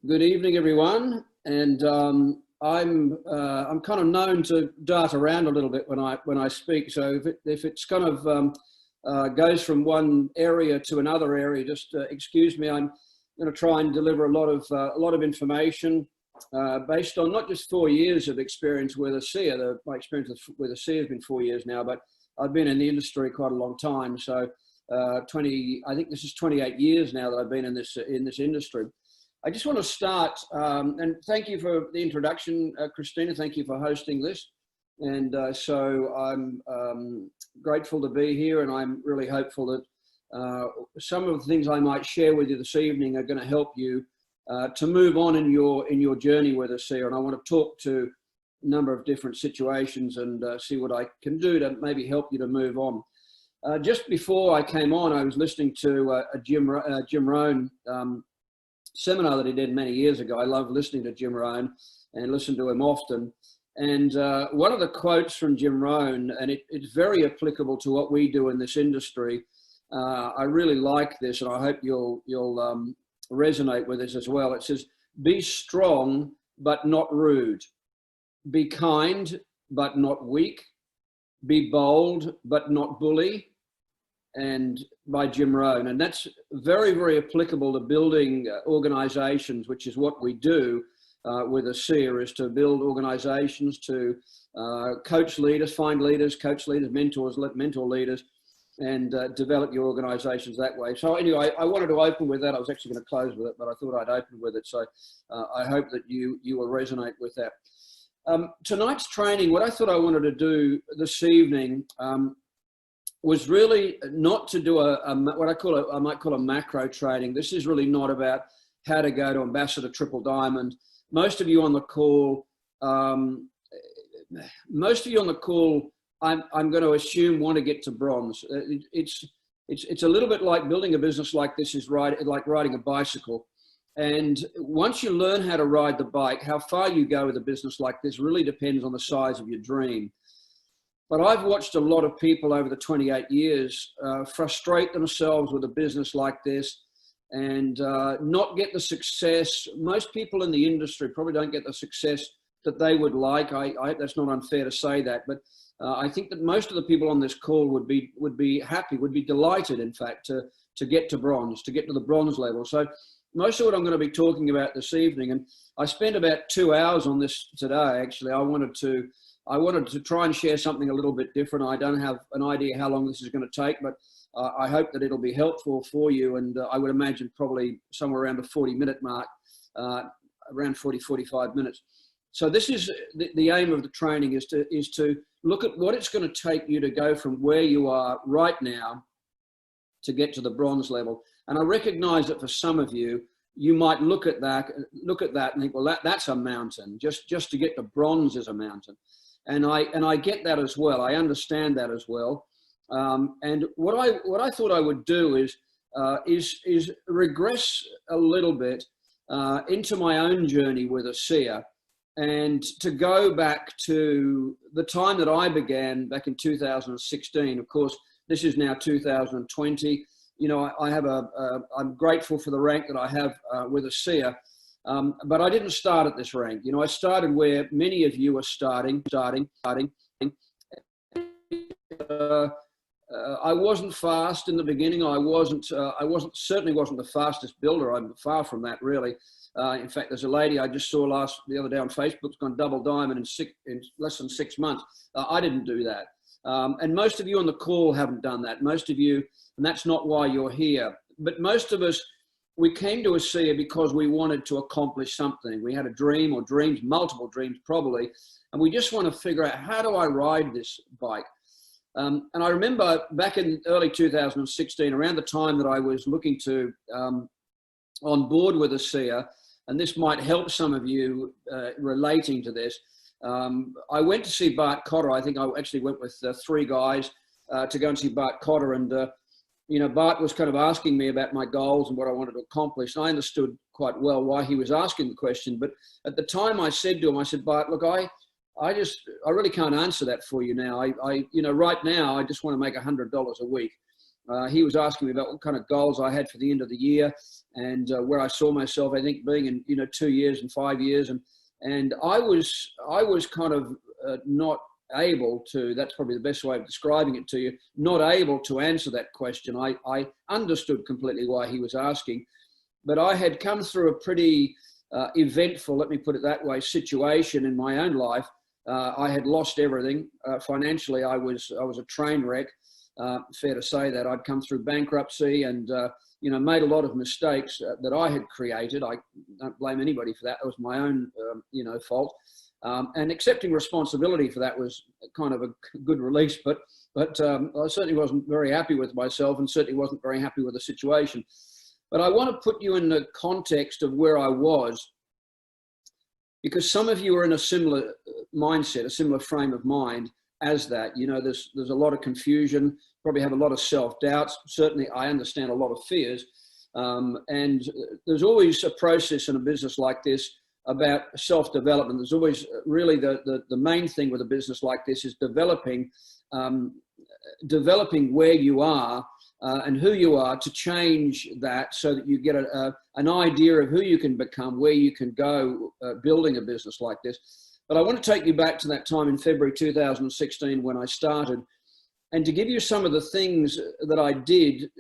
Good evening, everyone. And I'm kind of known to dart around a little bit when I speak. So if it's kind of goes from one area to another area, just excuse me. I'm going to try and deliver a lot of information based on not just 4 years of experience with ASEA. My experience with ASEA has been 4 years now, but I've been in the industry quite a long time. So I think this is 28 years now that I've been in this industry. I just want to start, and thank you for the introduction, Christina. Thank you for hosting this. And so I'm grateful to be here, and I'm really hopeful that some of the things I might share with you this evening are going to help you to move on in your journey with ASEA. And I want to talk to a number of different situations and see what I can do to maybe help you to move on. Just before I came on, I was listening to a Jim Rohn seminar that he did many years ago. I love listening to Jim Rohn and listen to him often. And one of the quotes from Jim Rohn, and it's very applicable to what we do in this industry. I really like this, and I hope you'll resonate with this as well. It says, "Be strong, but not rude. Be kind, but not weak. Be bold, but not bully." And by Jim Rohn. And that's very, very applicable to building organizations, which is what we do with ASEA, is to build organizations, to coach leaders, find leaders, coach leaders, mentors, mentor leaders, and develop your organizations that way. So anyway, I wanted to open with that. I was actually going to close with it, but I thought I'd open with it. So I hope that you will resonate with that. Tonight's training, what I thought I wanted to do this evening, was really not to do what I might call a macro training. This is really not about how to go to Ambassador Triple Diamond. Most of you on the call, I'm going to assume want to get to bronze. It's a little bit like building a business like this is like riding a bicycle. And once you learn how to ride the bike, how far you go with a business like this really depends on the size of your dream. But I've watched a lot of people over the 28 years frustrate themselves with a business like this and not get the success. Most people in the industry probably don't get the success that they would like. That's not unfair to say that, but I think that most of the people on this call would be happy, would be delighted, in fact, to get to bronze, to get to the bronze level. So most of what I'm going to be talking about this evening, and I spent about 2 hours on this today. Actually, I wanted to try and share something a little bit different. I don't have an idea how long this is going to take, but I hope that it'll be helpful for you. And I would imagine probably somewhere around the 40-minute mark, around 45 minutes. So this is the aim of the training is to look at what it's going to take you to go from where you are right now to get to the bronze level. And I recognize that for some of you, you might look at that and think, well, that's a mountain. Just to get to bronze is a mountain. And I get that as well. I understand that as well. And what I thought I would do is regress a little bit into my own journey with ASEA, and to go back to the time that I began back in 2016. Of course, this is now 2020. You know, I'm grateful for the rank that I have with ASEA. But I didn't start at this rank. You know, I started where many of you are starting. I wasn't fast in the beginning. I certainly wasn't the fastest builder. I'm far from that, really. In fact, there's a lady I just saw the other day on Facebook has gone double diamond in less than 6 months. I didn't do that. And most of you on the call haven't done that. Most of you, and that's not why you're here. But most of us, we came to ASEA because we wanted to accomplish something. We had a dream, or dreams, multiple dreams probably, and we just want to figure out, how do I ride this bike? And I remember back in early 2016, around the time that I was looking to on board with ASEA, and this might help some of you relating to this. I went to see Bart Cotter. I think I actually went with 3 guys to go and see Bart Cotter, and you know, Bart was kind of asking me about my goals and what I wanted to accomplish. And I understood quite well why he was asking the question. But at the time I said to him, I said, Bart, look, I really can't answer that for you now. You know, right now, I just want to make $100 a week. He was asking me about what kind of goals I had for the end of the year and where I saw myself, I think, being in 2 years and 5 years. And I was kind of not able to, that's probably the best way of describing it to you, not able to answer that question. I understood completely why he was asking, but I had come through a pretty eventful, let me put it that way, situation in my own life. I had lost everything. Financially, I was a train wreck. Fair to say that. I'd come through bankruptcy and made a lot of mistakes that I had created. I don't blame anybody for that. It was my own fault. And accepting responsibility for that was kind of a good release, but I certainly wasn't very happy with myself and certainly wasn't very happy with the situation. But I want to put you in the context of where I was, because some of you are in a similar mindset, a similar frame of mind as that. There's a lot of confusion, probably have a lot of self-doubts. Certainly, I understand a lot of fears. And there's always a process in a business like this about self-development. There's always really the main thing with a business like this is developing where you are and who you are to change that so that you get an idea of who you can become, where you can go building a business like this. But I want to take you back to that time in February 2016 when I started, and to give you some of the things that I did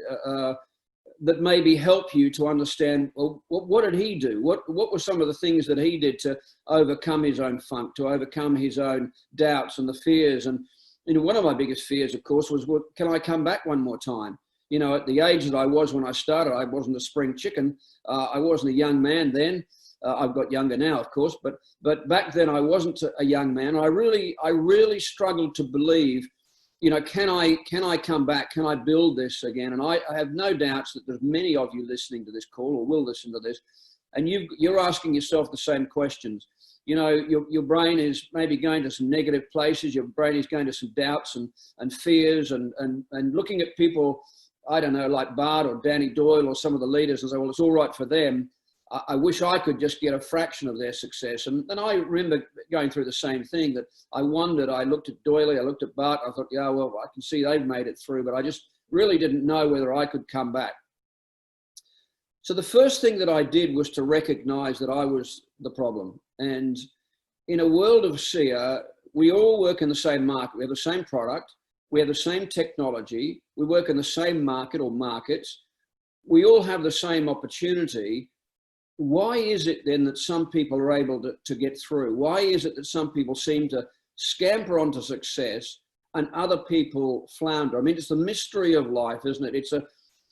that maybe help you to understand, well, what did he do? What were some of the things that he did to overcome his own funk, to overcome his own doubts and the fears? And one of my biggest fears, of course, was, well, can I come back one more time? At the age that I was when I started, I wasn't a spring chicken. I wasn't a young man then. I've got younger now, of course, but back then I wasn't a young man. I really struggled to believe, can I come back? Can I build this again? And I have no doubts that there's many of you listening to this call or will listen to this, and you're asking yourself the same questions. Your brain is maybe going to some negative places. Your brain is going to some doubts and fears and looking at people, I don't know, like Bart or Danny Doyle or some of the leaders and say, well, it's all right for them. I wish I could just get a fraction of their success. And I remember going through the same thing, that I wondered, I looked at Doyle, I looked at Bart, I thought, yeah, well, I can see they've made it through, but I just really didn't know whether I could come back. So the first thing that I did was to recognize that I was the problem. And in a world of SEER, we all work in the same market. We have the same product. We have the same technology. We work in the same market or markets. We all have the same opportunity. Why is it then that some people are able to get through? Why is it that some people seem to scamper onto success and other people flounder? I mean, it's the mystery of life, isn't it?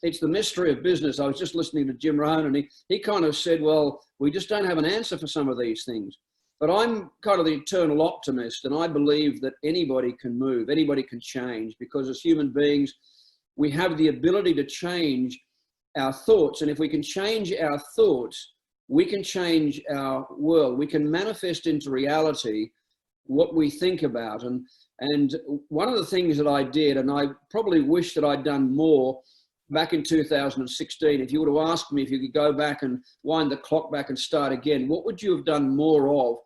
It's the mystery of business. I was just listening to Jim Rohn, and he kind of said, well, we just don't have an answer for some of these things. But I'm kind of the eternal optimist, and I believe that anybody can move, anybody can change, because as human beings, we have the ability to change our thoughts. And if we can change our thoughts, we can change our world. We can manifest into reality what we think about. And one of the things that I did, and I probably wish that I'd done more back in 2016, if you would have asked me if you could go back and wind the clock back and start again, what would you have done more of?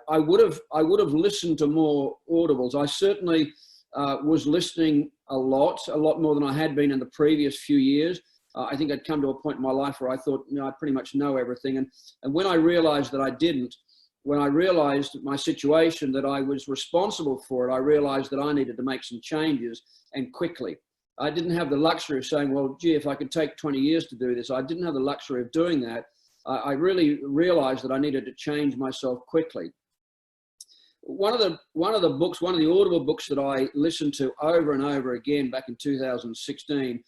I would have listened to more audibles. I certainly was listening a lot more than I had been in the previous few years. I think I'd come to a point in my life where I thought, I pretty much know everything. And when I realized that I didn't, when I realized my situation, that I was responsible for it, I realized that I needed to make some changes, and quickly. I didn't have the luxury of saying, well, gee, if I could take 20 years to do this. I didn't have the luxury of doing that. I really realized that I needed to change myself quickly. One of the audible books that I listened to over and over again back in 2016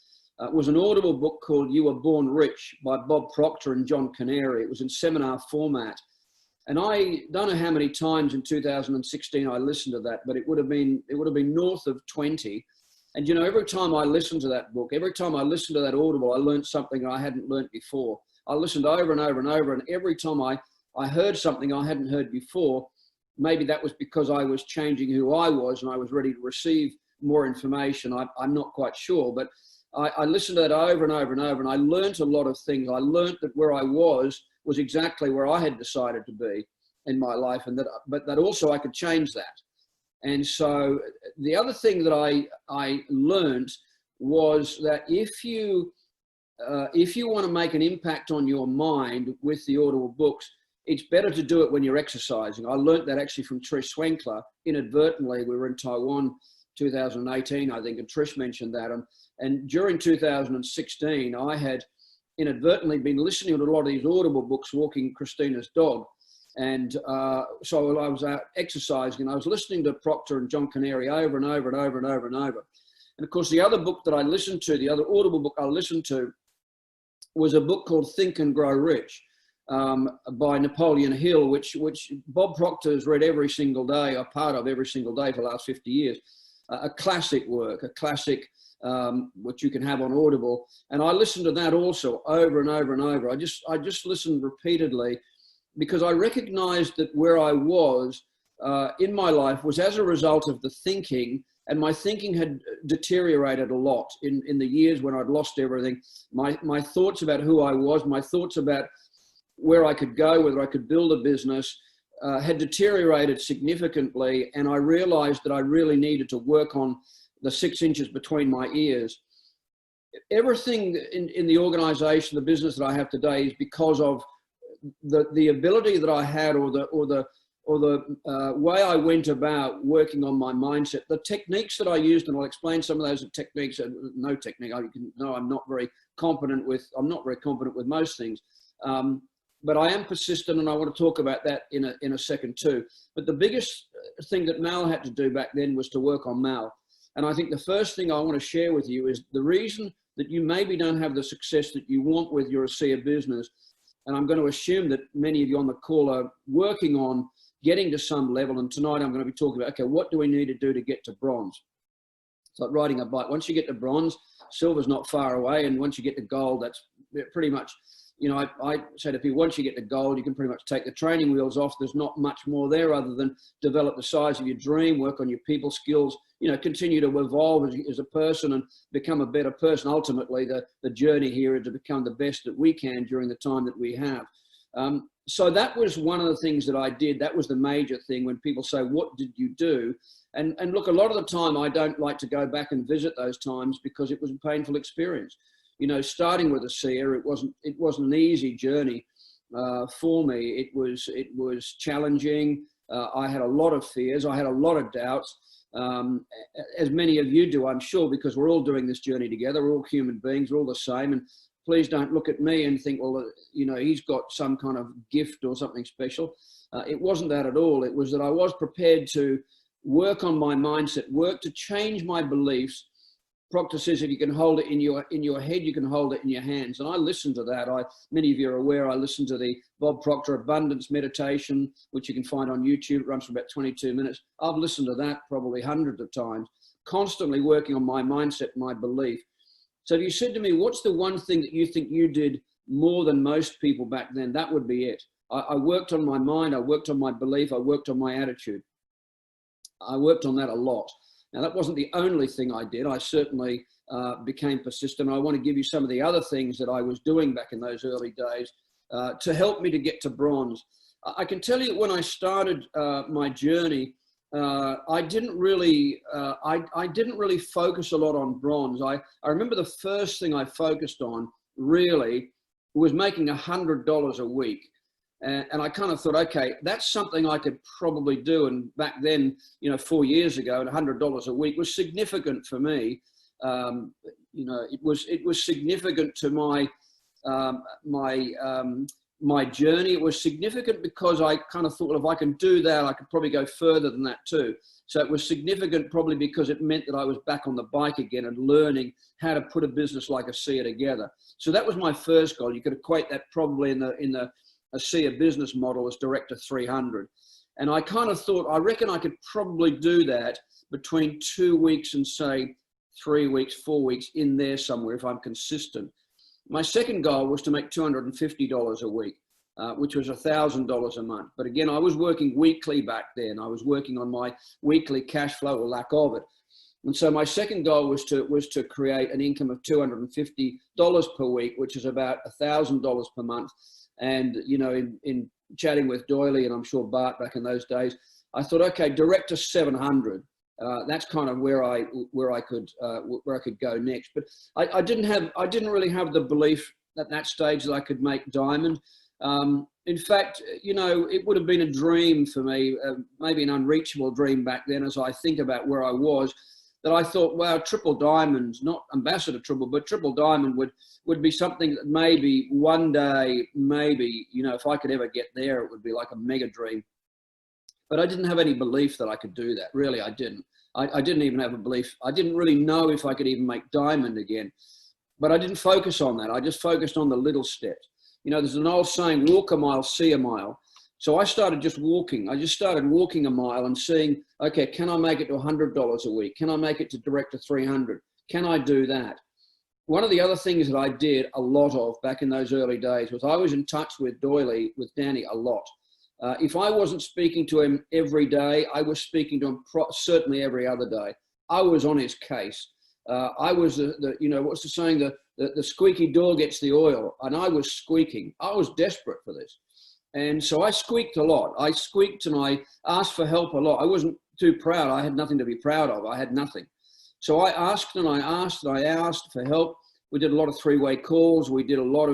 was an audible book called You Were Born Rich by Bob Proctor and John Canary. It was in seminar format. And I don't know how many times in 2016 I listened to that, but it would have been north of 20. And, every time I listened to that book, every time I listened to that audible, I learned something I hadn't learned before. I listened over and over and over, and every time I heard something I hadn't heard before, maybe that was because I was changing who I was and I was ready to receive more information. I'm not quite sure, but I listened to that over and over and over, and I learned a lot of things. I learned that where I was exactly where I had decided to be in my life, but that also I could change that. And so the other thing that I learned was that if you want to make an impact on your mind with the Audible books, it's better to do it when you're exercising. I learned that actually from Trish Swenkler inadvertently. We were in Taiwan 2018, I think, and Trish mentioned that. And during 2016, I had inadvertently been listening to a lot of these Audible books walking Christina's dog. And so I was out exercising and I was listening to Proctor and John Canary over and over and over and over and over. And of course, the other book that I listened to, the other Audible book I listened to, was a book called Think and Grow Rich by Napoleon Hill, which Bob Proctor has read every single day, or part of every single day for the last 50 years. A classic work, a classic which you can have on Audible. And I listened to that also over and over and over. I just listened repeatedly because I recognized that where I was in my life was as a result of the thinking, and my thinking had deteriorated a lot in the years when I'd lost everything. My thoughts about who I was, my thoughts about where I could go, whether I could build a business, had deteriorated significantly. And I realized that I really needed to work on the 6 inches between my ears. Everything in the organization, the business that I have today, is because of the ability that I had, or the way I went about working on my mindset, the techniques that I used, and I'll explain some of those techniques. No technique, I'm not very competent with most things, but I am persistent, and I want to talk about that in a second too. But the biggest thing that Mal had to do back then was to work on Mal. And I think the first thing I want to share with you is the reason that you maybe don't have the success that you want with your ASEA business. And I'm going to assume that many of you on the call are working on getting to some level. And tonight I'm going to be talking about, okay, what do we need to do to get to bronze? It's like riding a bike. Once you get to bronze, silver's not far away. And once you get to gold, that's pretty much, I say to people, once you get to gold, you can pretty much take the training wheels off. There's not much more there other than develop the size of your dream, work on your people skills, continue to evolve as a person and become a better person. Ultimately, the journey here is to become the best that we can during the time that we have. So that was one of the things that I did. That was the major thing when people say, what did you do? And look, a lot of the time, I don't like to go back and visit those times because it was a painful experience. Starting with ASEA, it wasn't an easy journey for me. It was challenging. I had a lot of fears. I had a lot of doubts, as many of you do, I'm sure, because we're all doing this journey together. We're all human beings. We're all the same. And please don't look at me and think, well, he's got some kind of gift or something special. It wasn't that at all. It was that I was prepared to work on my mindset, work to change my beliefs. Proctor says, if you can hold it in your head, you can hold it in your hands. And I listened to that. Many of you are aware, I listened to the Bob Proctor Abundance Meditation, which you can find on YouTube. It runs for about 22 minutes. I've listened to that probably hundreds of times, constantly working on my mindset, my belief. So if you said to me, what's the one thing that you think you did more than most people back then? That would be it. I worked on my mind. I worked on my belief. I worked on my attitude. I worked on that a lot. Now, that wasn't the only thing I did. I certainly became persistent. I want to give you some of the other things that I was doing back in those early days to help me to get to bronze. I can tell you when I started my journey, I didn't really focus a lot on bronze. I remember the first thing I focused on really was making $100 a week. And I kind of thought, okay, that's something I could probably do. And back then, 4 years ago, $100 a week was significant for me. It was significant to my journey. It was significant because I kind of thought, well, if I can do that, I could probably go further than that too. So it was significant probably because it meant that I was back on the bike again and learning how to put a business like ASEA together. So that was my first goal. You could equate that probably in the ASEA business model as direct to 300. And I kind of thought, I reckon I could probably do that between 2 weeks and say 3 weeks, 4 weeks in there somewhere if I'm consistent. My second goal was to make $250 a week, which was $1,000 a month. But again, I was working weekly back then. I was working on my weekly cash flow or lack of it. And so my second goal was to create an income of $250 per week, which is about $1,000 per month. And, in chatting with Doyley and I'm sure Bart back in those days, I thought, okay, direct to 700. That's kind of where I could go next. But I didn't really have the belief at that stage that I could make diamond. In fact, you know, it would have been a dream for me, maybe an unreachable dream back then, as I think about where I was, that I thought, wow, triple diamonds, not Ambassador Triple, but triple diamond would be something that maybe one day, maybe, you know, if I could ever get there, it would be like a mega dream. But I didn't have any belief that I could do that. Really, I didn't. I didn't even have a belief. I didn't really know if I could even make diamond again. But I didn't focus on that. I just focused on the little steps. You know, there's an old saying, walk a mile, see a mile. So I started just walking. I just started walking a mile and seeing, okay, can I make it to $100 a week? Can I make it to direct to 300? Can I do that? One of the other things that I did a lot of back in those early days was I was in touch with Doyley, with Danny, a lot. If I wasn't speaking to him every day, I was speaking to him certainly every other day. I was on his case. I was you know, what's the saying? The squeaky door gets the oil, and I was squeaking. I was desperate for this. And so I squeaked a lot. I squeaked and I asked for help a lot. I wasn't too proud. I had nothing to be proud of. I had nothing. So I asked and I asked and I asked for help. We did a lot of three-way calls. I did a lot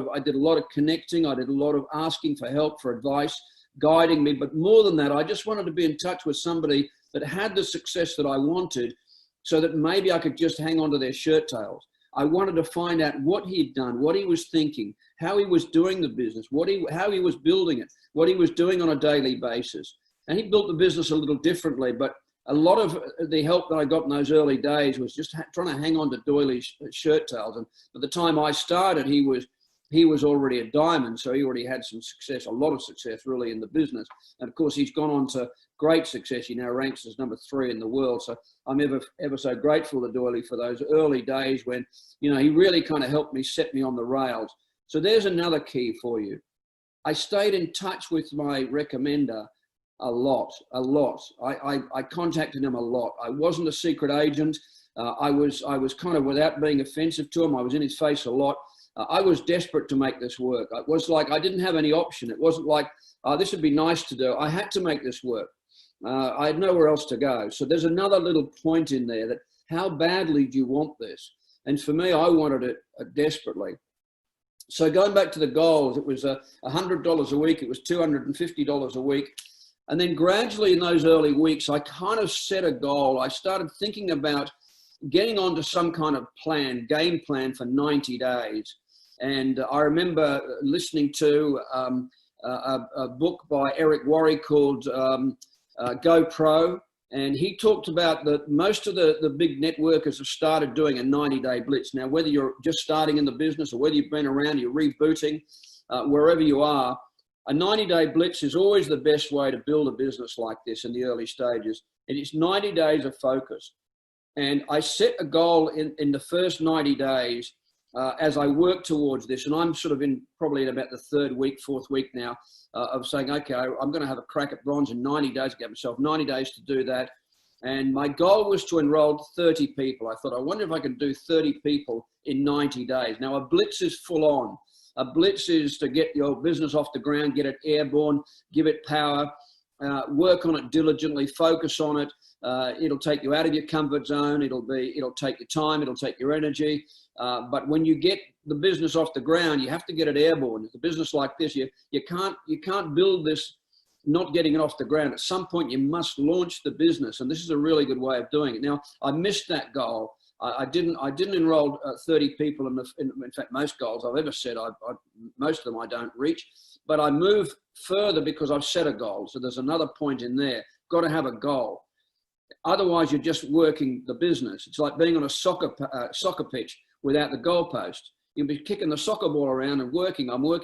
of connecting. I did a lot of asking for help, for advice, guiding me. But more than that, I just wanted to be in touch with somebody that had the success that I wanted, so that maybe I could just hang on to their shirt tails. I wanted to find out what he'd done, what he was thinking, how he was doing the business, how he was building it, what he was doing on a daily basis. And he built the business a little differently, but a lot of the help that I got in those early days was just trying to hang on to Doyley's shirt tails. And by the time I started, he was already a diamond, so he already had some success, a lot of success really in the business. And of course, he's gone on to great success. He now ranks as number 3 in the world. So I'm ever so grateful to Doyley for those early days when, you know, he really kind of helped me, set me on the rails. So there's another key for you. I stayed in touch with my recommender a lot. I contacted him a lot. I wasn't a secret agent. I was kind of, without being offensive to him, I was in his face a lot. I was desperate to make this work. It was like I didn't have any option. It wasn't like, this would be nice to do. I had to make this work. I had nowhere else to go. So there's another little point in there, that how badly do you want this? And for me, I wanted it desperately. So going back to the goals, it was $100 a week. It was $250 a week. And then gradually in those early weeks, I kind of set a goal. I started thinking about getting onto some kind of plan, game plan for 90 days. And I remember listening to a book by Eric Worre called GoPro. And he talked about that most of the big networkers have started doing a 90-day blitz. Now, whether you're just starting in the business or whether you've been around, you're rebooting, wherever you are, a 90-day blitz is always the best way to build a business like this in the early stages. And it's 90 days of focus. And I set a goal in the first 90 days as I work towards this. And I'm sort of probably in about the 3rd week, 4th week now of saying, okay, I'm going to have a crack at bronze in 90 days, get myself 90 days to do that. And my goal was to enroll 30 people. I thought, I wonder if I can do 30 people in 90 days. Now, a blitz is full on. A blitz is to get your business off the ground, get it airborne, give it power, work on it diligently, focus on it. It'll take you out of your comfort zone. It'll take your time. It'll take your energy. But when you get the business off the ground, you have to get it airborne. It's a business like this, you can't build this not getting it off the ground. At some point, you must launch the business, and this is a really good way of doing it. Now, I missed that goal. I didn't enroll 30 people. In fact, most goals I've ever set, most of them I don't reach. But I move further because I've set a goal. So there's another point in there. Got to have a goal. Otherwise, you're just working the business. It's like being on a soccer pitch without the goalpost. You'll be kicking the soccer ball around and working. I'm going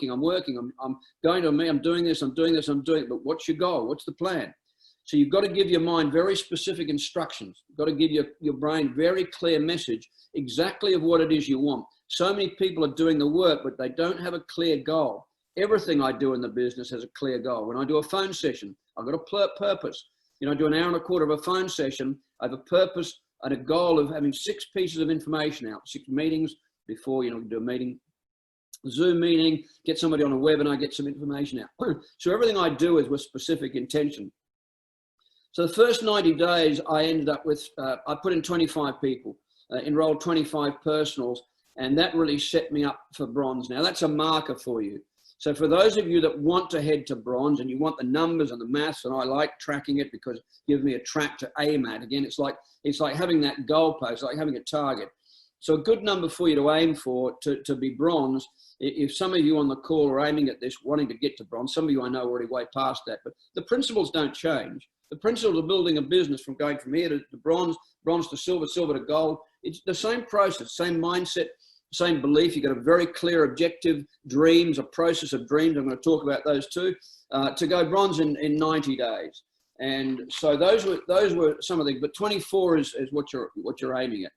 to me. I'm doing this. But what's your goal? What's the plan? So you've got to give your mind very specific instructions. You've got to give your brain very clear message exactly of what it is you want. So many people are doing the work, but they don't have a clear goal. Everything I do in the business has a clear goal. When I do a phone session, I've got a purpose. You know, I do an hour and a quarter of a phone session. I have a purpose and a goal of having 6 pieces of information out, 6 meetings before, do a meeting, Zoom meeting, get somebody on a webinar, get some information out. So everything I do is with specific intention. So the first 90 days, I ended up with, I put in 25 people, enrolled 25 personals, and that really set me up for bronze. Now that's a marker for you. So for those of you that want to head to bronze and you want the numbers and the maths, and I like tracking it because it gives me a track to aim at. Again, it's like having that goalpost, like having a target. So a good number for you to aim for to be bronze. If some of you on the call are aiming at this, wanting to get to bronze, some of you I know already way past that, but the principles don't change. The principles of building a business from going from here to bronze, bronze to silver, silver to gold, it's the same process, same mindset, same belief. You've got a very clear objective, dreams, a process of dreams. I'm going to talk about those too, to go bronze in 90 days. And so those were some of the, but 24 is what you're aiming at.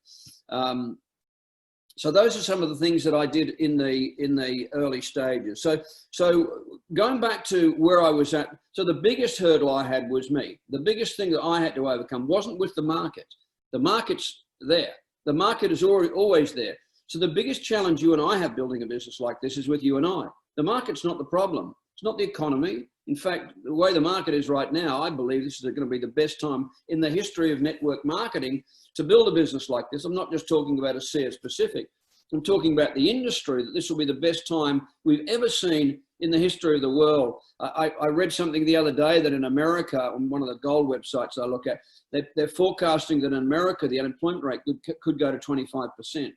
So those are some of the things that I did in the early stages. So going back to where I was at, so the biggest hurdle I had was me. The biggest thing that I had to overcome wasn't with the market. The market's there. The market is always there. So the biggest challenge you and I have building a business like this is with you and I. The market's not the problem. It's not the economy. In fact, the way the market is right now, I believe this is going to be the best time in the history of network marketing to build a business like this. I'm not just talking about a CS Pacific. I'm talking about the industry, that this will be the best time we've ever seen in the history of the world. I read something the other day that in America, on one of the gold websites I look at, they're forecasting that in America, the unemployment rate could go to 25%.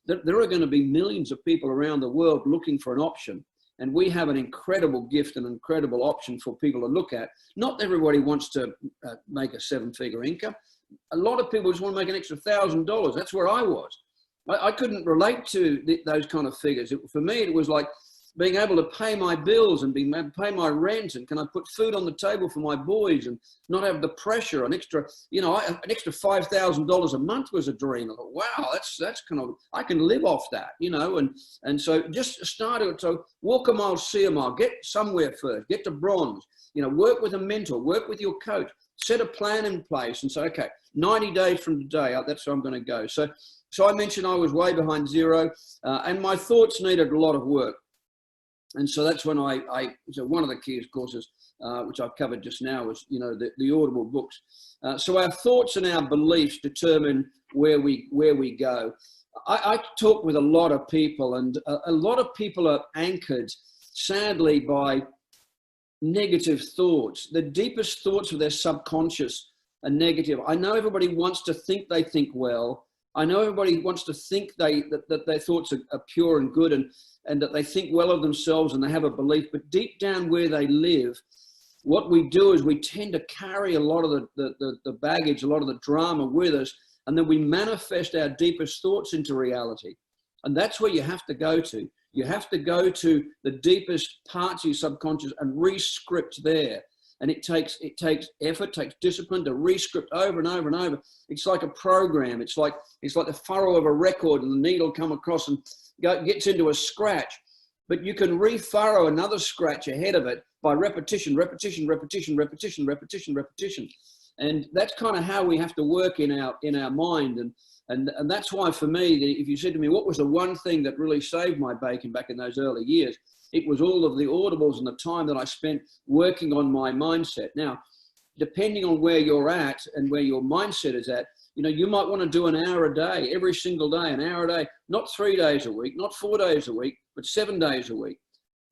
There are going to be millions of people around the world looking for an option. And we have an incredible gift, an incredible option for people to look at. Not everybody wants to make a 7-figure income. A lot of people just want to make an extra $1,000. That's where I was. I couldn't relate to those kind of figures. For me, it was like being able to pay my bills and being able to pay my rent, and can I put food on the table for my boys and not have the pressure. An extra $5,000 a month was a dream. I thought, wow, that's kind of, I can live off that, and so just started. So walk a mile, see a mile, get somewhere first, get to bronze, work with a mentor, work with your coach, set a plan in place and say, okay, 90 days from today, that's where I'm going to go. So I mentioned I was way behind zero, and my thoughts needed a lot of work. And so that's when so one of the key courses, which I've covered just now, was, the Audible books. So our thoughts and our beliefs determine where we go. I talk with a lot of people, and a lot of people are anchored, sadly, by negative thoughts. The deepest thoughts of their subconscious are negative. I know everybody wants to think they think well. I know everybody wants to think that their thoughts are pure and good, and that they think well of themselves and they have a belief, but deep down where they live, what we do is we tend to carry a lot of the baggage, a lot of the drama with us, and then we manifest our deepest thoughts into reality. And that's where you have to go to. You have to go to the deepest parts of your subconscious and re-script there. And it takes effort, takes discipline to re-script over and over and over. It's like a program. It's like the furrow of a record, and the needle come across and gets into a scratch. But you can re-furrow another scratch ahead of it by repetition, repetition, repetition, repetition, repetition, repetition. And that's kind of how we have to work in our mind. And that's why, for me, if you said to me, what was the one thing that really saved my bacon back in those early years? It was all of the audibles and the time that I spent working on my mindset. Now, depending on where you're at and where your mindset is at, you might want to do an hour a day, every single day, an hour a day, not 3 days a week, not 4 days a week, but 7 days a week.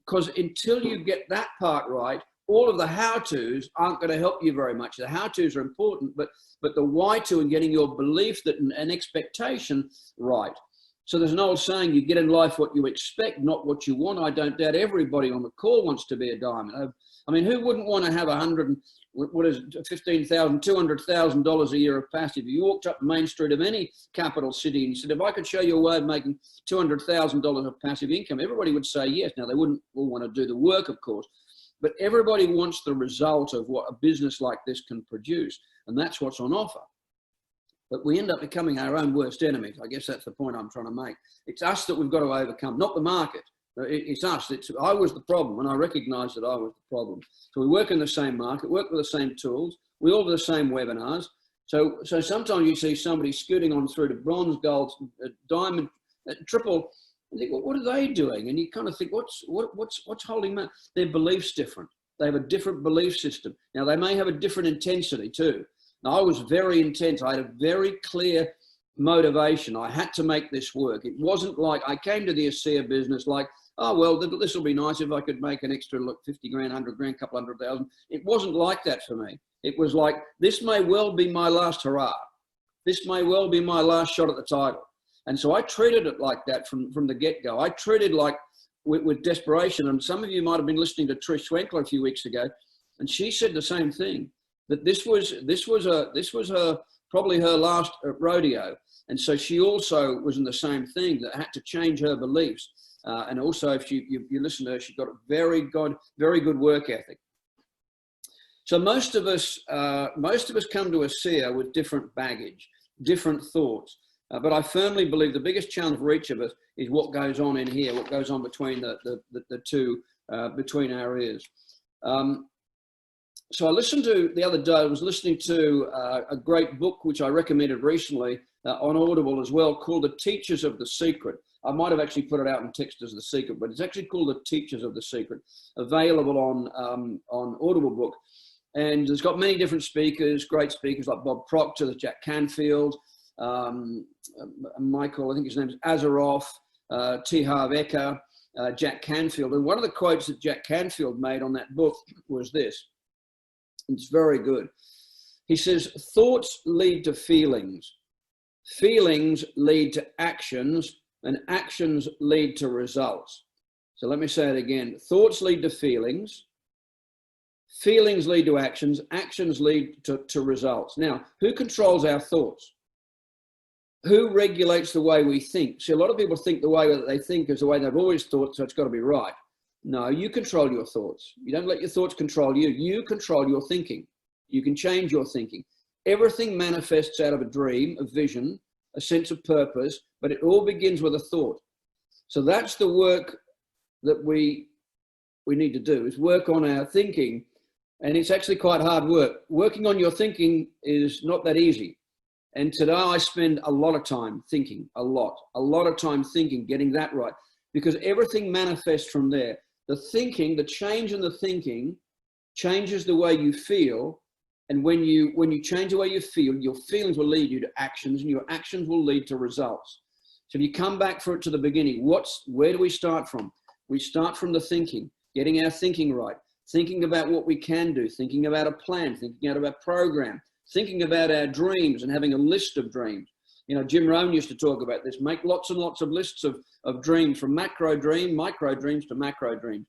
Because until you get that part right, all of the how-tos aren't going to help you very much. The how-tos are important, but the why-to and getting your belief that an expectation right. So there's an old saying, you get in life what you expect, not what you want. I don't doubt everybody on the call wants to be a diamond. I mean, who wouldn't want to have $15,000, $200,000 a year of passive? If you walked up Main Street of any capital city and you said, if I could show you a way of making $200,000 of passive income, everybody would say yes. Now, they wouldn't all want to do the work, of course, but everybody wants the result of what a business like this can produce. And that's what's on offer. But we end up becoming our own worst enemies. I guess that's the point I'm trying to make. It's us that we've got to overcome, not the market. It's us. I was the problem, and I recognized that I was the problem. So we work in the same market, work with the same tools. We all do the same webinars. So sometimes you see somebody scooting on through to bronze, gold, diamond, triple. And think, well, what are they doing? And you kind of think, what's holding them? Their belief's different. They have a different belief system. Now, they may have a different intensity too. Now, I was very intense. I had a very clear motivation. I had to make this work. It wasn't like I came to the ASEA business like, oh, well, this will be nice if I could make an extra, look, 50 grand, 100 grand, couple 100,000. It wasn't like that for me. It was like, this may well be my last hurrah. This may well be my last shot at the title. And so I treated it like that from the get-go. I treated like with desperation. And some of you might have been listening to Trish Schwenkler a few weeks ago, and she said the same thing, that this was her probably her last rodeo. And so she also was in the same thing, that had to change her beliefs. And also, if you listen to her, she's got a very good work ethic. So most of us come to ASEA with different baggage, different thoughts. But I firmly believe the biggest challenge for each of us is what goes on in here, what goes on between the two, between our ears. So I listened to, the other day, I was listening to a great book, which I recommended recently on Audible as well, called The Teachers of the Secret. I might have actually put it out in text as The Secret, but it's actually called The Teachers of the Secret, available on Audible book. And it's got many different speakers, great speakers like Bob Proctor, Jack Canfield, Michael, I think his name is Azaroff, T. Harv Eker, Jack Canfield. And one of the quotes that Jack Canfield made on that book was this. It's very good. He says, thoughts lead to feelings. Feelings lead to actions, and actions lead to results. So let me say it again. Thoughts lead to feelings. Feelings lead to actions. Actions lead to results. Now, who controls our thoughts? Who regulates the way we think? See, a lot of people think the way that they think is the way they've always thought, so it's got to be right. No, you control your thoughts. You don't let your thoughts control you. You control your thinking. You can change your thinking. Everything manifests out of a dream, a vision, a sense of purpose, but it all begins with a thought. So that's the work that we need to do, is work on our thinking. And it's actually quite hard work. Working on your thinking is not that easy. And today I spend a lot of time thinking, a lot of time thinking, getting that right, because everything manifests from there. The thinking, the change in the thinking changes the way you feel. And when you change the way you feel, your feelings will lead you to actions, and your actions will lead to results. So if you come back to the beginning, where do we start from? We start from the thinking, getting our thinking right, thinking about what we can do, thinking about a plan, thinking out of our program, thinking about our dreams and having a list of dreams. You know, Jim Rohn used to talk about this, make lots and lots of lists of dreams, from micro dreams to macro dreams.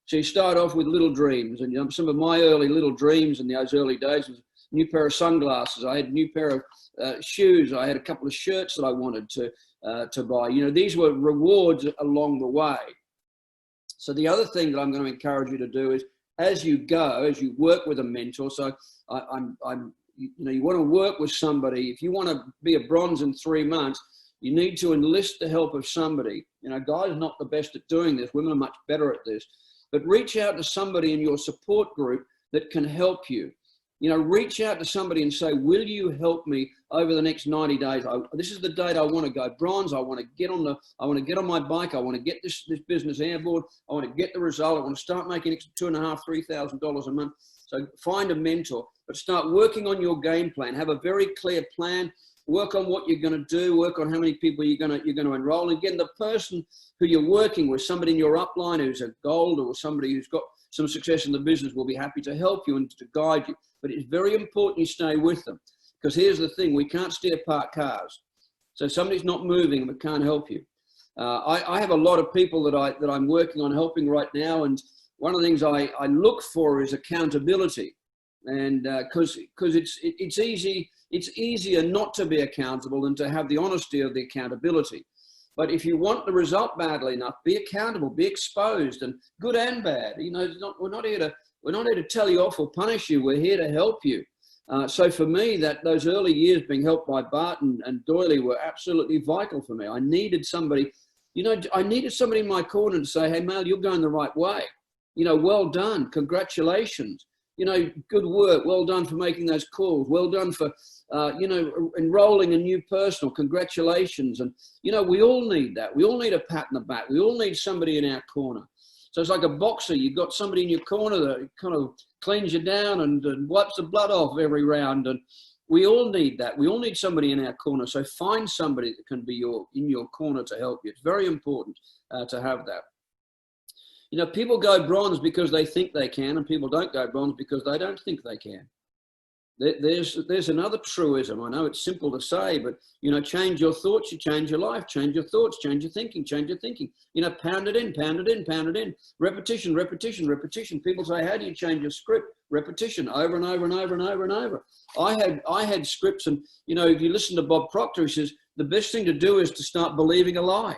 So you start off with little dreams, and some of my early little dreams in those early days was a new pair of sunglasses. I had a new pair of shoes. I had a couple of shirts that I wanted to buy. You know, these were rewards along the way. So the other thing that I'm going to encourage you to do is, as you go, as you work with a mentor. So you want to work with somebody. If you want to be a bronze in 3 months, you need to enlist the help of somebody. You know, guys are not the best at doing this. Women are much better at this. But reach out to somebody in your support group that can help you. You know, reach out to somebody and say, will you help me over the next 90 days? This is the date I want to go bronze. I want to get on my bike. I want to get this business airborne. I want to get the result. I want to start making extra $2,500, $3,000 a month. So find a mentor, but start working on your game plan. Have a very clear plan. Work on what you're going to do. Work on how many people you're going to enroll. And again, the person who you're working with, somebody in your upline who's a gold, or somebody who's got some success in the business, will be happy to help you and to guide you. But it's very important you stay with them, because here's the thing: we can't steer parked cars. So if somebody's not moving and we can't help you. I have a lot of people that I'm working on helping right now, and one of the things I look for is accountability, and because it's easier not to be accountable than to have the honesty of the accountability. But if you want the result badly enough, be accountable, be exposed, and good and bad. You know, we're not here to tell you off or punish you. We're here to help you. So for me, those early years being helped by Bart and Doily were absolutely vital for me. I needed somebody, in my corner to say, hey, Mel, you're going the right way. You know, well done, congratulations. You know, good work, well done for making those calls. Well done for, enrolling a new personal, congratulations. And, you know, we all need that. We all need a pat in the back. We all need somebody in our corner. So it's like a boxer. You've got somebody in your corner that kind of cleans you down and wipes the blood off every round. And we all need that. We all need somebody in our corner. So find somebody that can be in your corner to help you. It's very important to have that. You know, people go bronze because they think they can, and people don't go bronze because they don't think they can. There's another truism. I know it's simple to say, but, you know, change your thoughts, you change your life. Change your thoughts, change your thinking, change your thinking. You know, pound it in, pound it in, pound it in. Repetition, repetition, repetition. People say, how do you change your script? Repetition, over and over and over and over and over. I had scripts, and, you know, if you listen to Bob Proctor, he says, the best thing to do is to start believing a lie.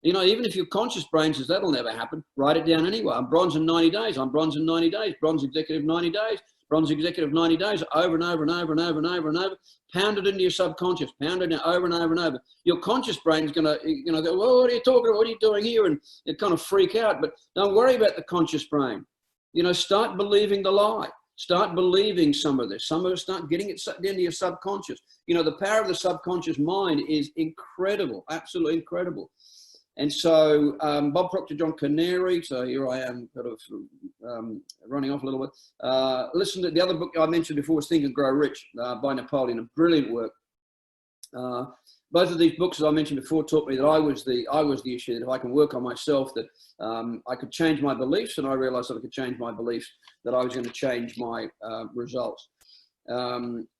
You know, even if your conscious brain says that'll never happen, write it down anyway. I'm bronze in 90 days. I'm bronze in 90 days. Bronze executive 90 days. Bronze executive 90 days, over and over and over and over and over and over. Pound it into your subconscious. Pound it over and over and over. Your conscious brain is going to, you know, go, well, what are you talking about? What are you doing here? And it kind of freak out. But don't worry about the conscious brain. You know, start believing the lie. Start believing some of this. Some of it, start getting it sucked into your subconscious. You know, the power of the subconscious mind is incredible, absolutely incredible. And so Bob Proctor, John Canary, so here I am sort of running off a little bit. Listen to the other book I mentioned before was Think and Grow Rich by Napoleon, a brilliant work. Both of these books, as I mentioned before, taught me that I was the issue, that if I can work on myself, that I could change my beliefs, and I realized that I could change my beliefs, that I was going to change my results.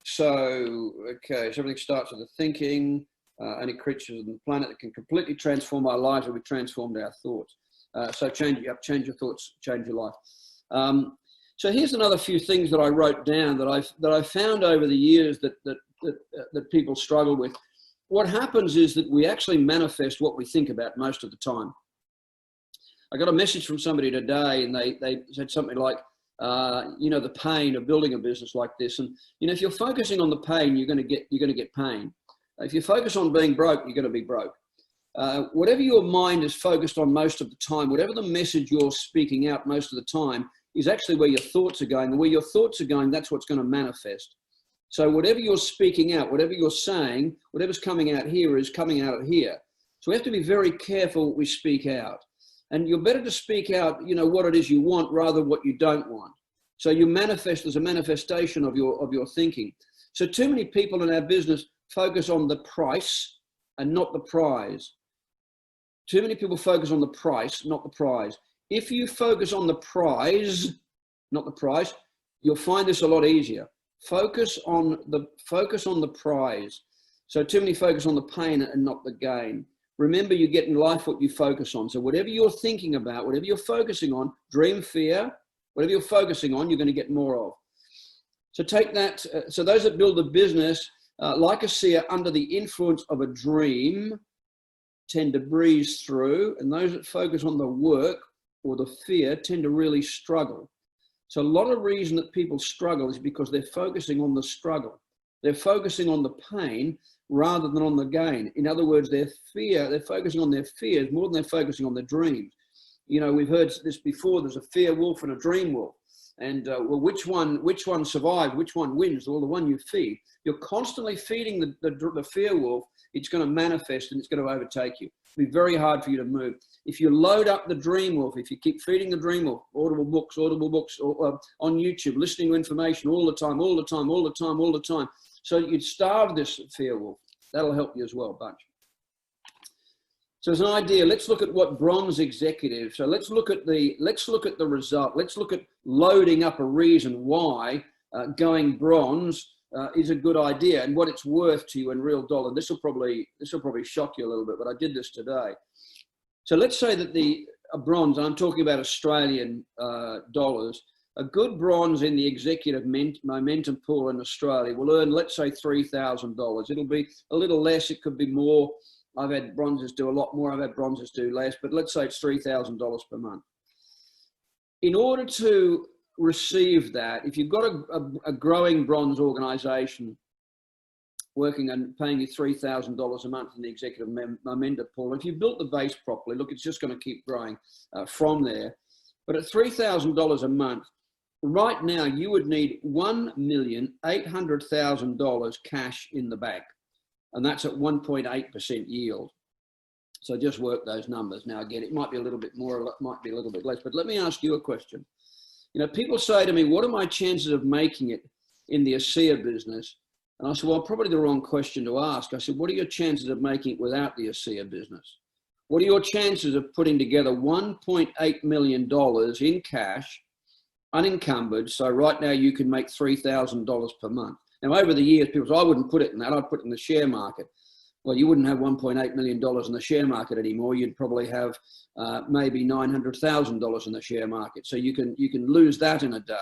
So everything starts with the thinking. Only creatures on the planet that can completely transform our lives will be transformed our thoughts. So change your thoughts, change your life. So here's another few things that I wrote down that I found over the years that people struggle with. What happens is that we actually manifest what we think about most of the time. I got a message from somebody today, and they said something like, you know, the pain of building a business like this. And, you know, if you're focusing on the pain, you're going to get pain. If you focus on being broke, you're going to be broke. Whatever your mind is focused on most of the time, whatever the message you're speaking out most of the time, is actually where your thoughts are going. And where your thoughts are going, that's what's going to manifest. So whatever you're speaking out, whatever you're saying, whatever's coming out here is coming out here. So we have to be very careful what we speak out. And you're better to speak out, you know, what it is you want rather than what you don't want. So you manifest as a manifestation of your thinking. So too many people in our business focus on the price and not the prize. Too many people focus on the price, not the prize. If you focus on the prize, not the price, you'll find this a lot easier. Focus on the prize. So too many focus on the pain and not the gain. Remember, you get in life what you focus on. So whatever you're thinking about, whatever you're focusing on, dream, fear, whatever you're focusing on, you're going to get more of. So take that. So those that build a business, like a seer under the influence of a dream, tend to breeze through, and those that focus on the work or the fear tend to really struggle. So a lot of reason that people struggle is because they're focusing on the struggle. They're focusing on the pain rather than on the gain. In other words, they're focusing on their fears more than they're focusing on their dreams. You know, we've heard this before, there's a fear wolf and a dream wolf. And well, which one survives? Which one wins? Well, the one you feed. You're constantly feeding the fear wolf. It's going to manifest and it's going to overtake you. It'll be very hard for you to move. If you load up the dream wolf, if you keep feeding the dream wolf, audible books, or on YouTube, listening to information all the time. So you'd starve this fear wolf. That'll help you as well, a bunch. So as an idea, let's look at what bronze executive. So let's look at the result. Let's look at loading up a reason why going bronze is a good idea and what it's worth to you in real dollar. This will probably shock you a little bit, but I did this today. So let's say that a bronze, and I'm talking about Australian dollars, a good bronze in the executive momentum pool in Australia will earn, let's say, $3,000. It'll be a little less. It could be more. I've had bronzes do a lot more. I've had bronzes do less, but let's say it's $3,000 per month. In order to receive that, if you've got a growing bronze organization working and paying you $3,000 a month in the executive momentum pool, if you built the base properly, look, it's just going to keep growing from there. But at $3,000 a month, right now, you would need $1,800,000 cash in the bank. And that's at 1.8% yield. So just work those numbers. Now, again, it might be a little bit more, it might be a little bit less, but let me ask you a question. You know, people say to me, what are my chances of making it in the ASEA business? And I said, well, probably the wrong question to ask. I said, what are your chances of making it without the ASEA business? What are your chances of putting together $1.8 million in cash, unencumbered? So right now you can make $3,000 per month. Now, over the years, people say, I wouldn't put it in that. I'd put it in the share market. Well, you wouldn't have $1.8 million in the share market anymore. You'd probably have maybe $900,000 in the share market. So you can lose that in a day,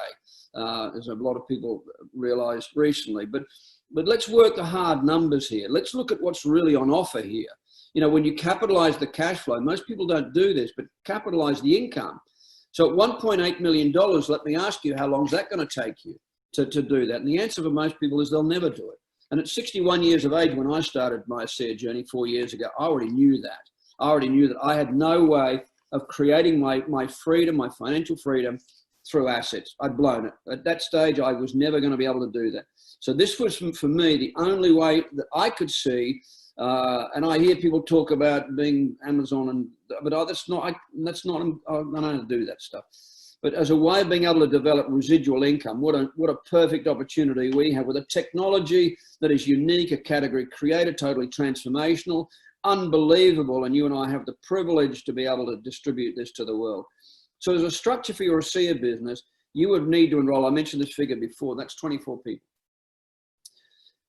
as a lot of people realized recently. But let's work the hard numbers here. Let's look at what's really on offer here. You know, when you capitalize the cash flow, most people don't do this, but capitalize the income. So at $1.8 million, let me ask you, how long is that going to take you to do that? And the answer for most people is they'll never do it. And at 61 years of age, when I started my ASEA journey 4 years ago, I already knew that. I already knew that I had no way of creating my freedom, my financial freedom through assets. I'd blown it. At that stage, I was never going to be able to do that. So this was, for me, the only way that I could see. And I hear people talk about being Amazon, but that's not, I don't do that stuff. But as a way of being able to develop residual income, what a perfect opportunity we have with a technology that is unique, a category creator, totally transformational, unbelievable. And you and I have the privilege to be able to distribute this to the world. So as a structure for your ASEA business, you would need to enroll, I mentioned this figure before, that's 24 people.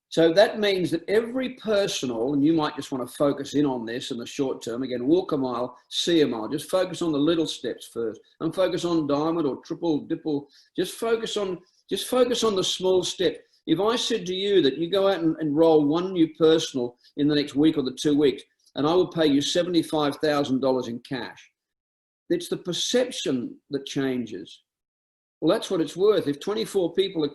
So that means that every personal, and you might just want to focus in on this in the short term, again, walk a mile, see a mile, just focus on the little steps first. Don't focus on diamond or triple, dipple, just focus on the small step. If I said to you that you go out and enroll one new personal in the next week or the 2 weeks, and I will pay you $75,000 in cash, it's the perception that changes. Well, that's what it's worth. If 24 people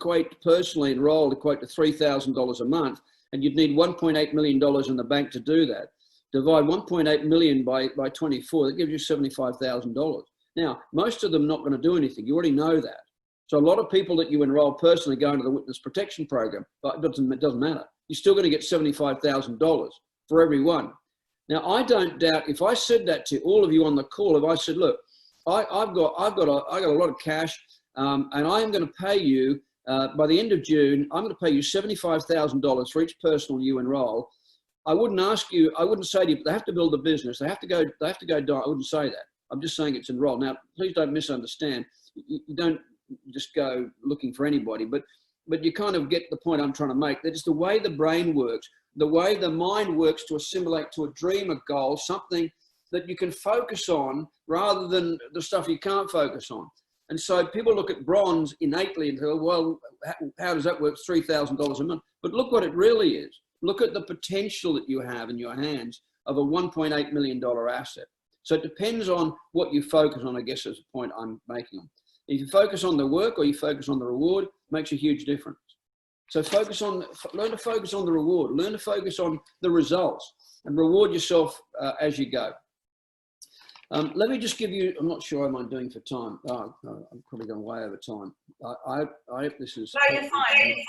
personally enrolled equate to $3,000 a month, and you'd need $1.8 million in the bank to do that, divide 1.8 million by 24, that gives you $75,000. Now, most of them not going to do anything. You already know that. So a lot of people that you enroll personally go into the witness protection program, but it doesn't matter. You're still going to get $75,000 for every one. Now, I don't doubt, if I said that to all of you on the call, if I said, look, I've got a lot of cash, and I'm going to pay you, by the end of June, I'm going to pay you $75,000 for each personal you enroll. I wouldn't say to you, they have to build a business. They have to go die. I wouldn't say that. I'm just saying it's enrolled. Now, please don't misunderstand. You don't just go looking for anybody, but you kind of get the point I'm trying to make. That is the way the brain works, the way the mind works to assimilate to a dream, a goal, something that you can focus on rather than the stuff you can't focus on. And so people look at bronze innately and go, well, how does that work? $3,000 a month. But look what it really is. Look at the potential that you have in your hands of a $1.8 million asset. So it depends on what you focus on, I guess, is the point I'm making. If you focus on the work or you focus on the reward, it makes a huge difference. So learn to focus on the reward, learn to focus on the results, and reward yourself as you go. Let me just give you, I'm not sure what I'm doing for time. Oh, no, I'm probably going way over time. I hope this is... No, you're fine.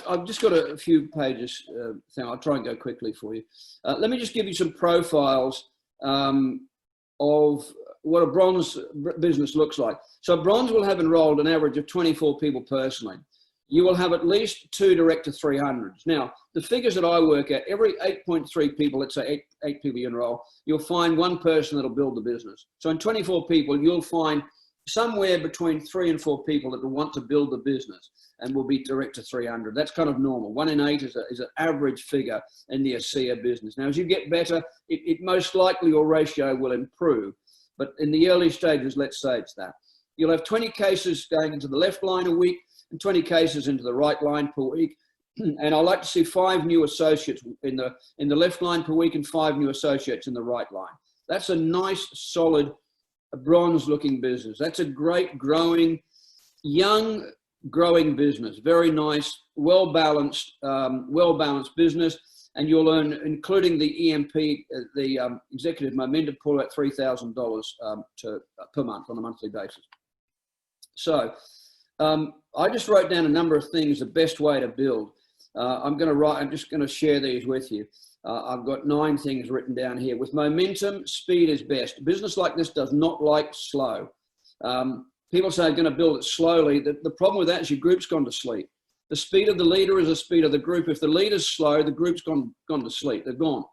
I've just got a few pages. I'll try and go quickly for you. Let me just give you some profiles of what a bronze business looks like. So bronze will have enrolled an average of 24 people personally. You will have at least 2 direct to 300s. Now, the figures that I work at, every 8.3 people, let's say eight people you enroll, you'll find one person that'll build the business. So in 24 people, you'll find somewhere between 3 and 4 people that will want to build the business and will be direct to 300. That's kind of normal. 1 in 8 is an average figure in the ASEA business. Now, as you get better, it most likely your ratio will improve. But in the early stages, let's say it's that. You'll have 20 cases going into the left line a week and 20 cases into the right line per week. And I like to see 5 new associates in the left line per week and 5 new associates in the right line. That's a nice, solid, bronze-looking business. That's a great, growing, young, growing business. Very nice, well-balanced business. And you'll earn, including the EMP, the executive momentum pool, at $3,000 per month on a monthly basis. So I just wrote down a number of things, the best way to build. I'm just going to share these with you. I've got 9 things written down here. With momentum, speed is best. Business like this does not like slow. People say I'm going to build it slowly. The problem with that is your group's gone to sleep. The speed of the leader is the speed of the group. If the leader's slow, the group's gone to sleep. They're gone.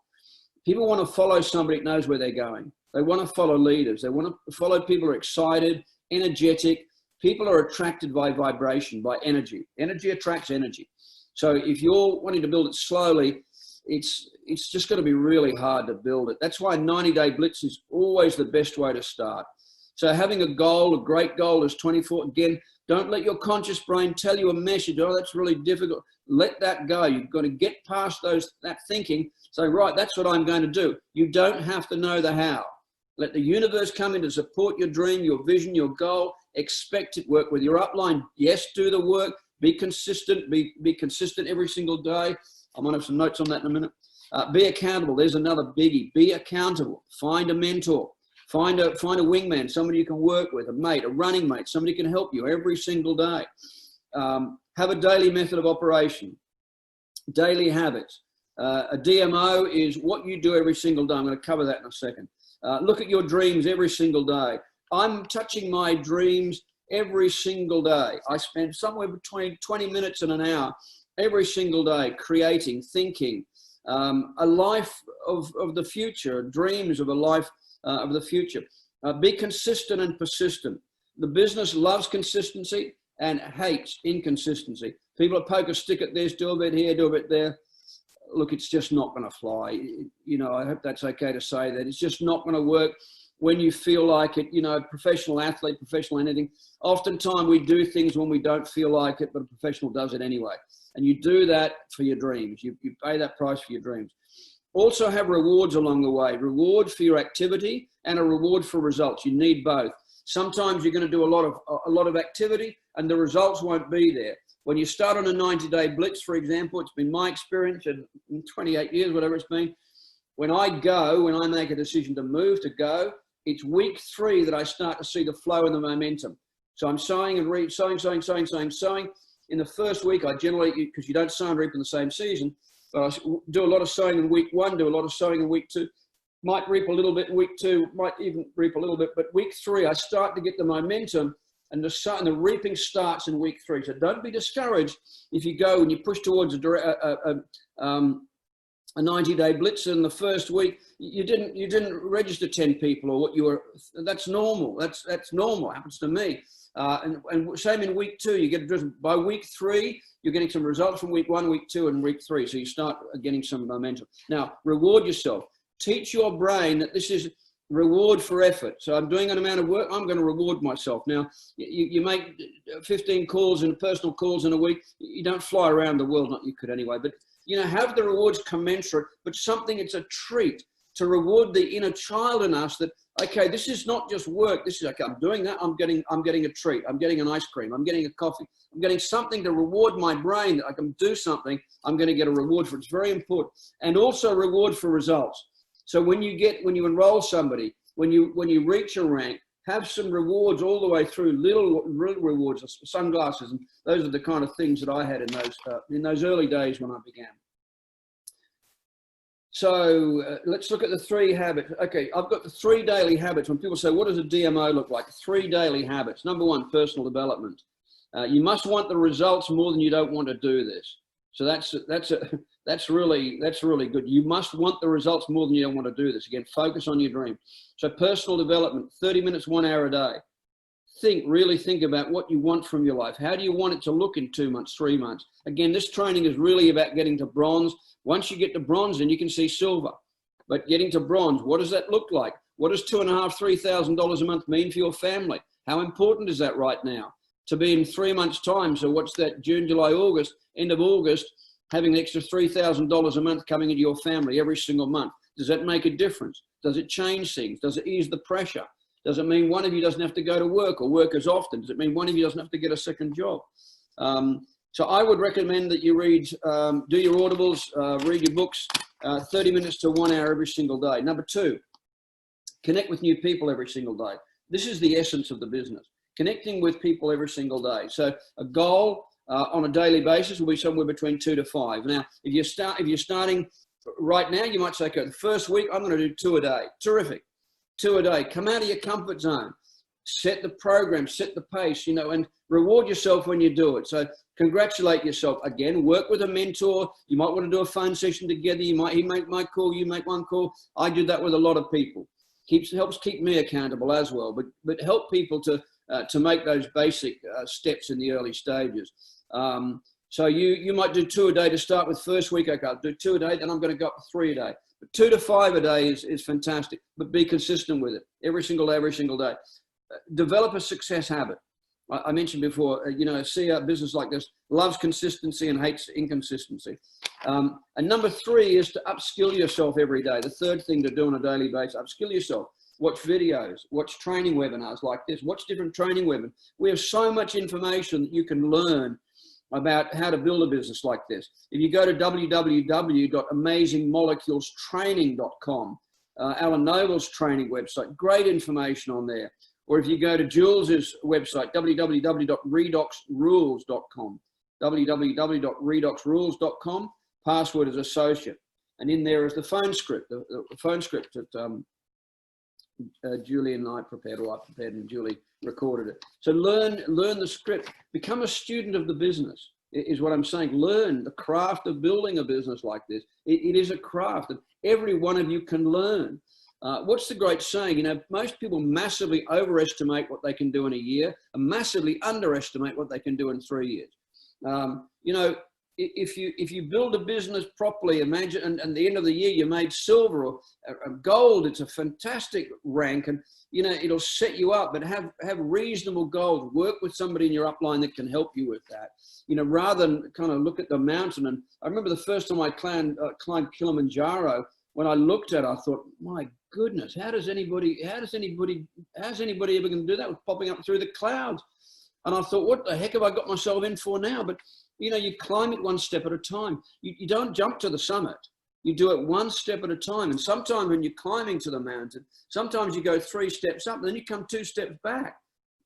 People want to follow somebody that knows where they're going. They want to follow leaders. They want to follow people who are excited, energetic. People are attracted by vibration, by energy. Energy attracts energy. So if you're wanting to build it slowly, it's just going to be really hard to build it. That's why 90-day blitz is always the best way to start. So having a goal, a great goal is 24. Again, don't let your conscious brain tell you a message. Oh, that's really difficult. Let that go. You've got to get past that thinking. So, right, that's what I'm going to do. You don't have to know the how. Let the universe come in to support your dream, your vision, your goal. Expect it. Work with your upline. Yes, do the work. Be consistent. Be consistent every single day. I'm going to have some notes on that in a minute. Be accountable. There's another biggie. Be accountable. Find a mentor. Find a wingman, somebody you can work with, a mate, a running mate, somebody who can help you every single day. Have a daily method of operation. Daily habits. A DMO is what you do every single day. I'm going to cover that in a second. Look at your dreams every single day. I'm touching my dreams every single day. I spend somewhere between 20 minutes and an hour every single day creating, thinking, a life of the future, dreams of a life of the future. Be consistent and persistent. The business loves consistency and hates inconsistency. People that poke a stick at this, do a bit here, do a bit there. Look, it's just not going to fly. You know, I hope that's okay to say that. It's just not going to work when you feel like it. You know, professional athlete, professional anything. Oftentimes we do things when we don't feel like it, but a professional does it anyway. And you do that for your dreams. You pay that price for your dreams. Also have rewards along the way. Reward for your activity and a reward for results. You need both. Sometimes you're going to do a lot of activity and the results won't be there. When you start on a 90-day blitz, for example, it's been my experience in 28 years, whatever it's been. When I make a decision to move, to go, it's week 3 that I start to see the flow and the momentum. So I'm sowing and sowing. In the first week, I generally, because you don't sow and reap in the same season, but I do a lot of sowing in week 1, do a lot of sowing in week 2. Might reap a little bit in week 2, might even reap a little bit, but week 3, I start to get the momentum and the reaping starts in week 3. So don't be discouraged if you go and you push towards a 90-day blitz in the first week. You didn't register 10 people or what you were. That's normal. That's normal. It happens to me. And same in week 2, you get driven. By week 3, you're getting some results from week 1, week 2, and week 3. So you start getting some momentum. Now, reward yourself. Teach your brain that this is reward for effort. So I'm doing an amount of work, I'm going to reward myself. Now, you make 15 calls and personal calls in a week. You don't fly around the world, not you could anyway, but you know, have the rewards commensurate, but something, it's a treat to reward the inner child in us that, okay, this is not just work. This is, okay, I'm doing that. I'm getting a treat. I'm getting an ice cream. I'm getting a coffee. I'm getting something to reward my brain that I can do something. I'm going to get a reward for it. It's very important. And also reward for results. So when you enroll somebody, when you reach a rank, have some rewards all the way through, little rewards, sunglasses, and those are the kind of things that I had in those early days when I began. So let's look at the 3 habits. Okay, I've got the 3 daily habits. When people say, what does a DMO look like? 3 daily habits. Number 1, personal development. You must want the results more than you don't want to do this. So that's really good. You must want the results more than you don't want to do this. Again, focus on your dream. So personal development, 30 minutes, 1 hour a day. Really think about what you want from your life. How do you want it to look in 2 months, 3 months? Again, this training is really about getting to bronze. Once you get to bronze, then you can see silver. But getting to bronze, what does that look like? What does $2,500, $3,000 a month mean for your family? How important is that right now? To be in 3 months' time, so what's that, June, July, August, end of August, having an extra $3,000 a month coming into your family every single month. Does that make a difference? Does it change things? Does it ease the pressure? Does it mean one of you doesn't have to go to work or work as often? Does it mean one of you doesn't have to get a second job? So I would recommend that you read, do your audibles, read your books, 30 minutes to 1 hour every single day. Number 2, connect with new people every single day. This is the essence of the business, connecting with people every single day. So a goal on a daily basis will be somewhere between 2 to 5. Now, if you're starting right now you might say, okay, the first week I'm going to do 2 a day. Terrific. 2 a day. Come out of your comfort zone. Set the program, set the pace, and reward yourself when you do it. So congratulate yourself. Again, work with a mentor. You might want to do a phone session together. He might call, you make one call. I do that with a lot of people. Helps keep me accountable as well, but help people to make those basic steps in the early stages. So you might do 2 a day to start with. First week, okay, I'll do 2 a day, then I'm going to go up to 3 a day. But 2 to 5 a day is fantastic, but be consistent with it every single day. Develop a success habit. I mentioned before, see a business like this loves consistency and hates inconsistency. And number 3 is to upskill yourself every day. The third thing to do on a daily basis, upskill yourself. Watch videos, watch training webinars like this, watch different training webinars. We have so much information that you can learn about how to build a business like this. If you go to www.amazingmoleculestraining.com, Alan Noble's training website, great information on there. Or if you go to Jules's website, www.redoxrules.com, www.redoxrules.com, password is associate. And in there is the phone script, the phone script that Julie and I prepared, or I prepared and Julie recorded it. So learn the script. Become a student of the business, is what I'm saying. Learn the craft of building a business like this. It is a craft that every one of you can learn. What's the great saying? Most people massively overestimate what they can do in a year and massively underestimate what they can do in 3 years. If you build a business properly, imagine, and at the end of the year you made silver or gold, it's a fantastic rank, and it'll set you up. But have reasonable goals. Work with somebody in your upline that can help you with that. Rather than kind of look at the mountain. And I remember the first time I climbed Kilimanjaro. When I looked at it, I thought, my goodness, how's anybody ever going to do that with popping up through the clouds? And I thought, what the heck have I got myself in for now? But you climb it one step at a time. You don't jump to the summit. You do it one step at a time. And sometimes when you're climbing to the mountain, sometimes you go 3 steps up, and then you come 2 steps back.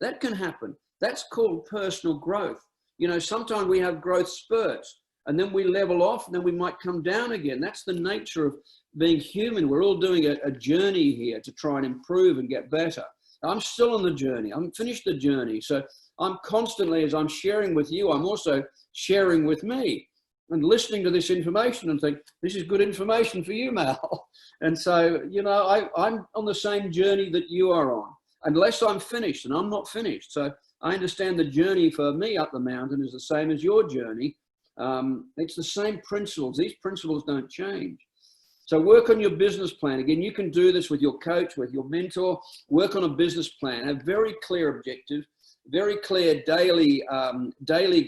That can happen. That's called personal growth. Sometimes we have growth spurts, and then we level off, and then we might come down again. That's the nature of being human. We're all doing a journey here to try and improve and get better. I'm still on the journey. I'm finished the journey. So I'm constantly, as I'm sharing with you, I'm also sharing with me and listening to this information and think, this is good information for you, Mal. And so, I'm on the same journey that you are on, unless I'm finished, and I'm not finished. So I understand the journey for me up the mountain is the same as your journey. It's the same principles. These principles don't change. So work on your business plan. Again, you can do this with your coach, with your mentor. Work on a business plan. Have very clear objectives, very clear daily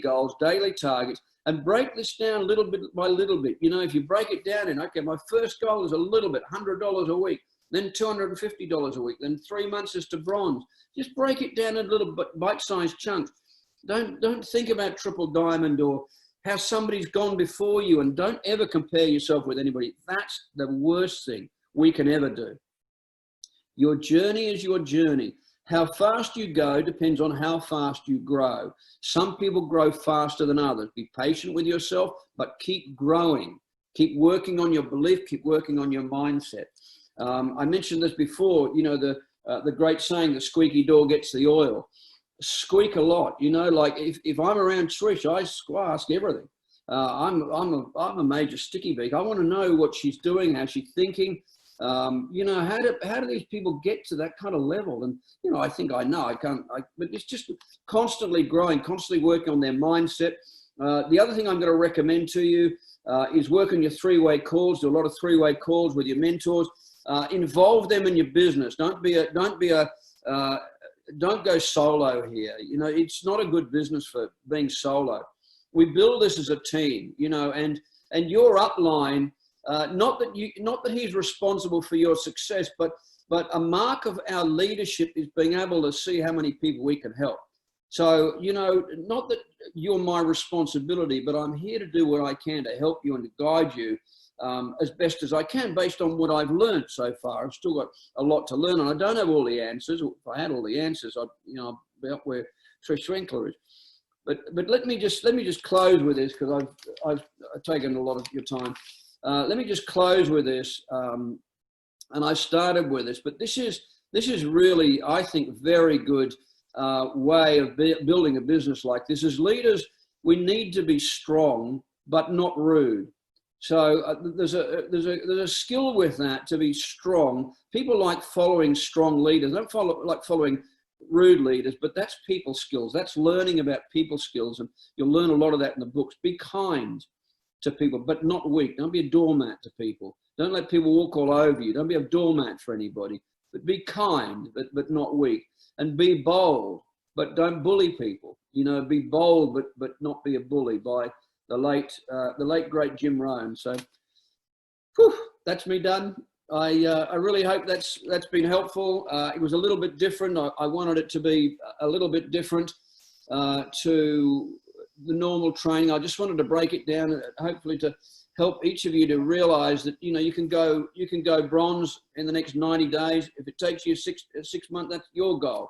goals, daily targets, and break this down little bit by little bit. If you break it down in, okay, my first goal is a little bit, $100 a week, then $250 a week, then 3 months is to bronze. Just break it down in little bite-sized chunks. Don't think about triple diamond or how somebody's gone before you, and don't ever compare yourself with anybody. That's the worst thing we can ever do. Your journey is your journey. How fast you go depends on how fast you grow. Some people grow faster than others. Be patient with yourself, but keep growing. Keep working on your belief, keep working on your mindset. I mentioned this before, the great saying, the squeaky door gets the oil. Squeak a lot, like if I'm around Trish, I ask everything. I'm a major sticky beak. I want to know what she's doing, how she's thinking. How do these people get to that kind of level? And I think I know. But it's just constantly growing, constantly working on their mindset. The other thing I'm going to recommend to you is work on your 3-way calls. Do a lot of 3-way calls with your mentors. Involve them in your business. Don't go solo here. It's not a good business for being solo. We build this as a team, and your upline, not that he's responsible for your success, but a mark of our leadership is being able to see how many people we can help. So, not that you're my responsibility, but I'm here to do what I can to help you and to guide you as best as I can based on what I've learned so far. I've still got a lot to learn, and I don't have all the answers. If I had all the answers, I'd be up where Trish Winkler is. But let me just close with this, because I've taken a lot of your time. let me just close with this. And I started with this, but this is really, I think, very good way of building a business like this. As leaders, we need to be strong, but not rude. So there's a skill with that, to be strong. People like following strong leaders. They don't like following rude leaders, but that's people skills. That's learning about people skills, and you'll learn a lot of that in the books. Be kind to people, but not weak. Don't be a doormat to people. Don't let people walk all over you. Don't be a doormat for anybody, but be kind, but not weak. And be bold, but don't bully people. You know, be bold, but not be a bully. By the late great Jim Rohn. So, whew, that's me done. I really hope that's been helpful. It was a little bit different. I wanted it to be a little bit different to the normal training. I just wanted to break it down, hopefully to help each of you to realize that, you know, you can go bronze in the next 90 days. If it takes you six months, that's your goal.